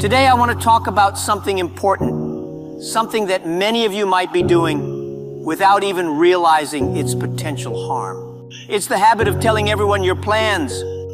Today I want to talk about something important, something that many of you might be doing without even realizing its potential harm. It's the habit of telling everyone your plans.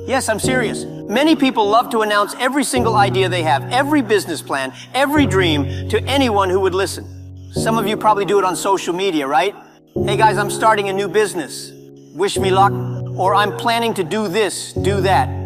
Yes, I'm serious. Many people love to announce every single idea they have, every business plan, every dream to anyone who would listen. Some of you probably do it on social media, right? Hey guys, I'm starting a new business. Wish me luck. Or I'm planning to do this, do that.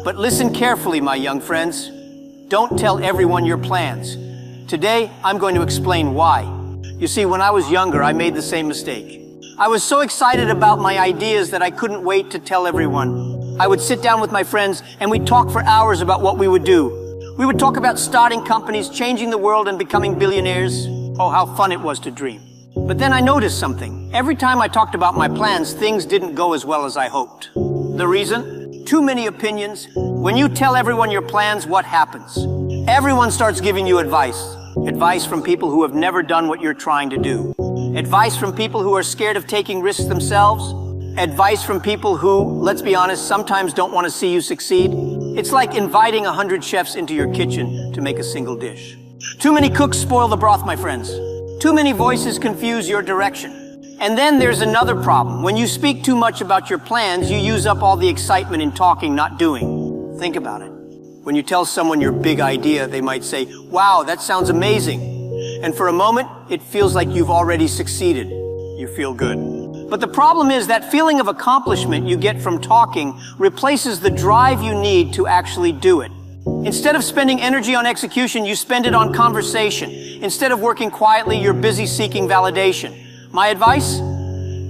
But listen carefully, my young friends. Don't tell everyone your plans. Today, I'm going to explain why. You see, when I was younger, I made the same mistake. I was so excited about my ideas that I couldn't wait to tell everyone. I would sit down with my friends and we'd talk for hours about what we would do. We would talk about starting companies, changing the world, and becoming billionaires. Oh, how fun it was to dream. But then I noticed something. Every time I talked about my plans, things didn't go as well as I hoped. The reason? Too many opinions. When you tell everyone your plans, what happens? Everyone starts giving you advice. Advice from people who have never done what you're trying to do. Advice from people who are scared of taking risks themselves. Advice from people who, let's be honest, sometimes don't want to see you succeed. It's like inviting 100 chefs into your kitchen to make a single dish. Too many cooks spoil the broth, my friends. Too many voices confuse your direction. And then there's another problem. When you speak too much about your plans, you use up all the excitement in talking, not doing. Think about it. When you tell someone your big idea, they might say, "Wow, that sounds amazing." And for a moment, it feels like you've already succeeded. You feel good. But the problem is that feeling of accomplishment you get from talking replaces the drive you need to actually do it. Instead of spending energy on execution, you spend it on conversation. Instead of working quietly, you're busy seeking validation. My advice?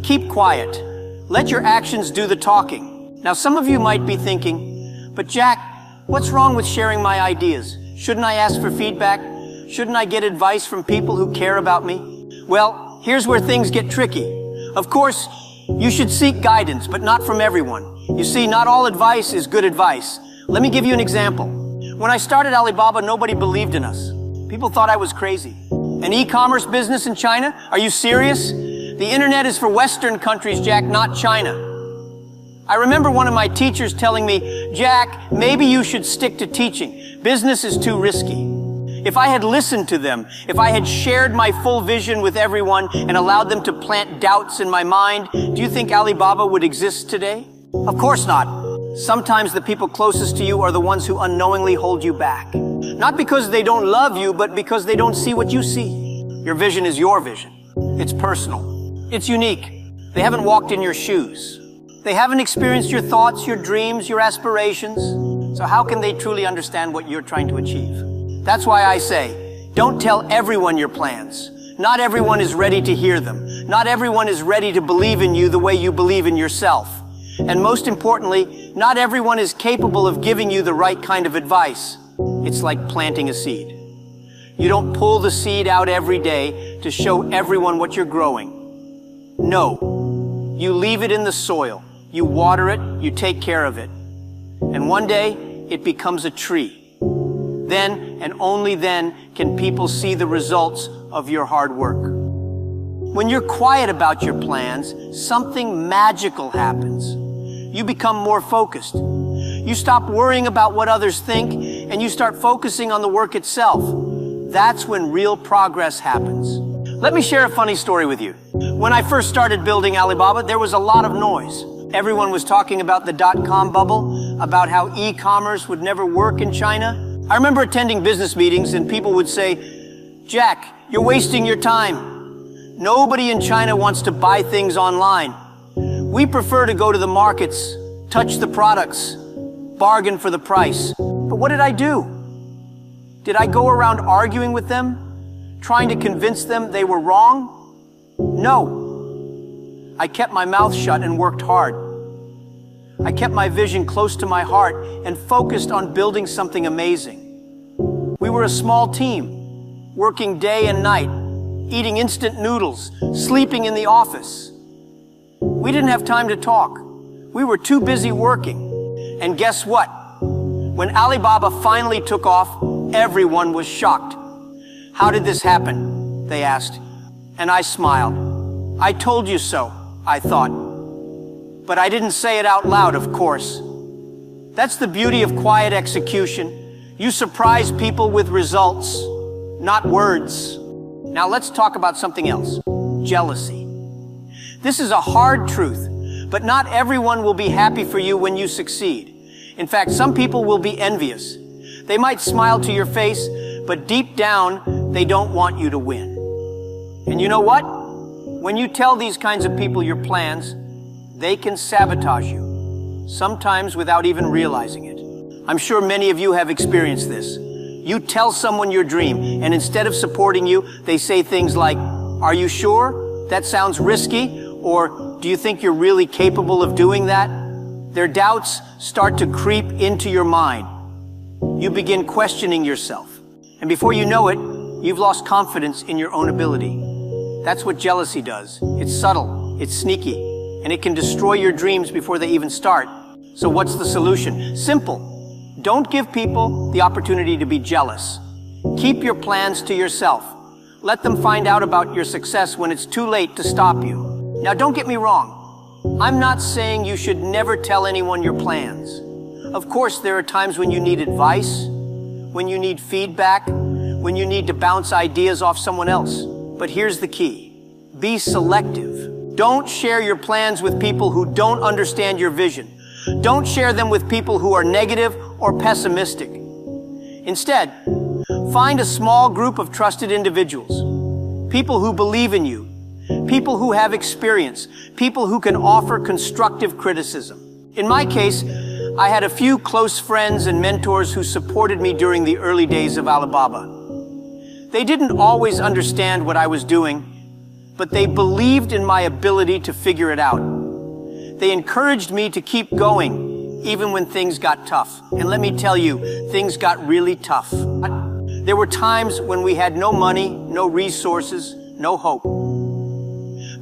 Keep quiet. Let your actions do the talking. Now, some of you might be thinking, "But Jack, what's wrong with sharing my ideas? Shouldn't I ask for feedback? Shouldn't I get advice from people who care about me?" Well, here's where things get tricky. Of course, you should seek guidance, but not from everyone. You see, not all advice is good advice. Let me give you an example. When I started Alibaba, nobody believed in us. People thought I was crazy. An e-commerce business in China? Are you serious? The internet is for Western countries, Jack, not China. I remember one of my teachers telling me, "Jack, maybe you should stick to teaching. Business is too risky." If I had listened to them, if I had shared my full vision with everyone and allowed them to plant doubts in my mind, do you think Alibaba would exist today? Of course not. Sometimes the people closest to you are the ones who unknowingly hold you back. Not because they don't love you, but because they don't see what you see. Your vision is your vision. It's personal. It's unique. They haven't walked in your shoes. They haven't experienced your thoughts, your dreams, your aspirations. So how can they truly understand what you're trying to achieve? That's why I say, don't tell everyone your plans. Not everyone is ready to hear them. Not everyone is ready to believe in you the way you believe in yourself. And most importantly, not everyone is capable of giving you the right kind of advice. It's like planting a seed. You don't pull the seed out every day to show everyone what you're growing. No. You leave it in the soil. You water it, you take care of it. And one day, it becomes a tree. Then, and only then, can people see the results of your hard work. When you're quiet about your plans, something magical happens. You become more focused. You stop worrying about what others think, and you start focusing on the work itself. That's when real progress happens. Let me share a funny story with you. When I first started building Alibaba, there was a lot of noise. Everyone was talking about the dot-com bubble, about how e-commerce would never work in China. I remember attending business meetings and people would say, "Jack, you're wasting your time. Nobody in China wants to buy things online. We prefer to go to the markets, touch the products, bargain for the price." But what did I do? Did I go around arguing with them, trying to convince them they were wrong? No. I kept my mouth shut and worked hard. I kept my vision close to my heart and focused on building something amazing. We were a small team, working day and night, eating instant noodles, sleeping in the office. We didn't have time to talk. We were too busy working. And guess what? When Alibaba finally took off, everyone was shocked. "How did this happen?" they asked. And I smiled. "I told you so," I thought. But I didn't say it out loud, of course. That's the beauty of quiet execution. You surprise people with results, not words. Now let's talk about something else. Jealousy. This is a hard truth, but not everyone will be happy for you when you succeed. In fact, some people will be envious. They might smile to your face, but deep down, they don't want you to win. And you know what? When you tell these kinds of people your plans, they can sabotage you, sometimes without even realizing it. I'm sure many of you have experienced this. You tell someone your dream, and instead of supporting you, they say things like, "Are you sure? That sounds risky," or "Do you think you're really capable of doing that?" Their doubts start to creep into your mind. You begin questioning yourself. And before you know it, you've lost confidence in your own ability. That's what jealousy does. It's subtle, it's sneaky, and it can destroy your dreams before they even start. So what's the solution? Simple. Don't give people the opportunity to be jealous. Keep your plans to yourself. Let them find out about your success when it's too late to stop you. Now, don't get me wrong. I'm not saying you should never tell anyone your plans. Of course, there are times when you need advice, when you need feedback, when you need to bounce ideas off someone else. But here's the key. Be selective. Don't share your plans with people who don't understand your vision. Don't share them with people who are negative or pessimistic. Instead, find a small group of trusted individuals, people who believe in you, people who have experience, people who can offer constructive criticism. In my case, I had a few close friends and mentors who supported me during the early days of Alibaba. They didn't always understand what I was doing, but they believed in my ability to figure it out. They encouraged me to keep going, even when things got tough. And let me tell you, things got really tough. There were times when we had no money, no resources, no hope.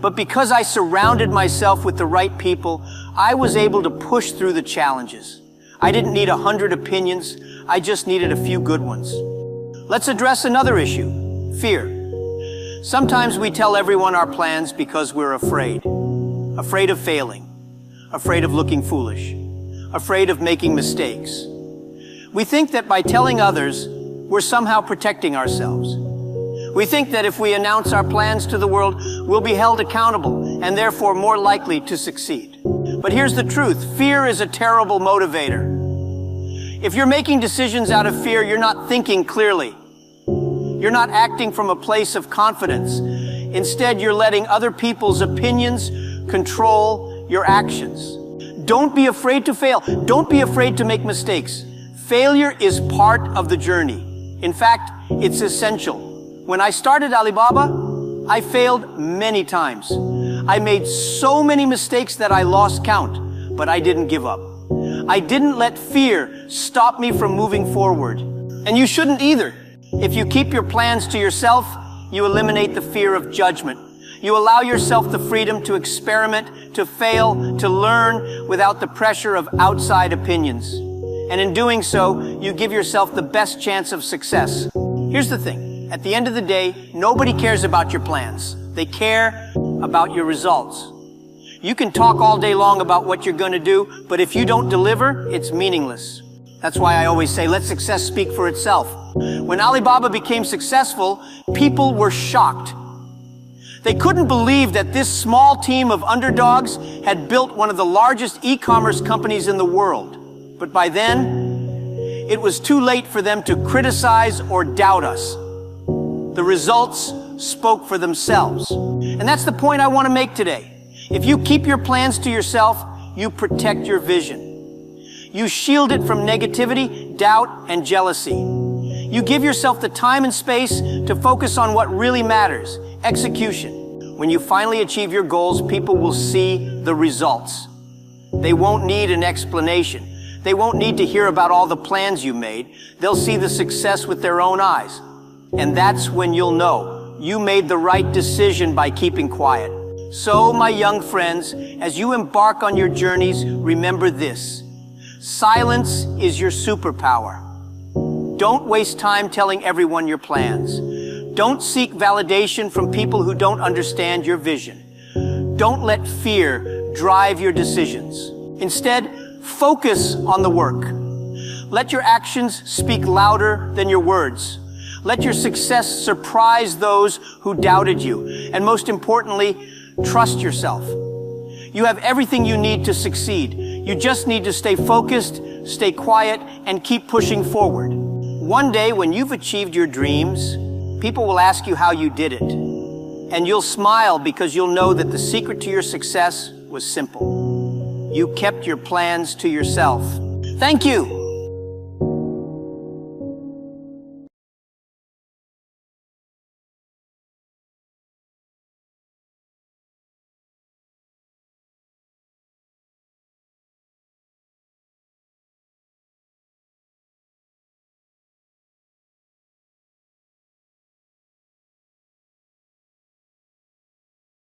But because I surrounded myself with the right people, I was able to push through the challenges. I didn't need 100 opinions, I just needed a few good ones. Let's address another issue, fear. Sometimes we tell everyone our plans because we're afraid. Afraid of failing. Afraid of looking foolish. Afraid of making mistakes. We think that by telling others, we're somehow protecting ourselves. We think that if we announce our plans to the world, we'll be held accountable and therefore more likely to succeed. But here's the truth. Fear is a terrible motivator. If you're making decisions out of fear, you're not thinking clearly. You're not acting from a place of confidence. Instead, you're letting other people's opinions control your actions. Don't be afraid to fail. Don't be afraid to make mistakes. Failure is part of the journey. In fact, it's essential. When I started Alibaba, I failed many times. I made so many mistakes that I lost count, but I didn't give up. I didn't let fear stop me from moving forward. And you shouldn't either. If you keep your plans to yourself, you eliminate the fear of judgment. You allow yourself the freedom to experiment, to fail, to learn without the pressure of outside opinions. And in doing so, you give yourself the best chance of success. Here's the thing. At the end of the day, nobody cares about your plans. They care about your results. You can talk all day long about what you're going to do, but if you don't deliver, it's meaningless. That's why I always say, let success speak for itself. When Alibaba became successful, people were shocked. They couldn't believe that this small team of underdogs had built one of the largest e-commerce companies in the world. But by then, it was too late for them to criticize or doubt us. The results spoke for themselves. And that's the point I want to make today. If you keep your plans to yourself, you protect your vision. You shield it from negativity, doubt, and jealousy. You give yourself the time and space to focus on what really matters, execution. When you finally achieve your goals, people will see the results. They won't need an explanation. They won't need to hear about all the plans you made. They'll see the success with their own eyes. And that's when you'll know you made the right decision by keeping quiet. So, my young friends, as you embark on your journeys, remember this. Silence is your superpower. Don't waste time telling everyone your plans. Don't seek validation from people who don't understand your vision. Don't let fear drive your decisions. Instead, focus on the work. Let your actions speak louder than your words. Let your success surprise those who doubted you. And most importantly, trust yourself. You have everything you need to succeed. You just need to stay focused, stay quiet, and keep pushing forward. One day, when you've achieved your dreams, people will ask you how you did it. And you'll smile because you'll know that the secret to your success was simple. You kept your plans to yourself. Thank you.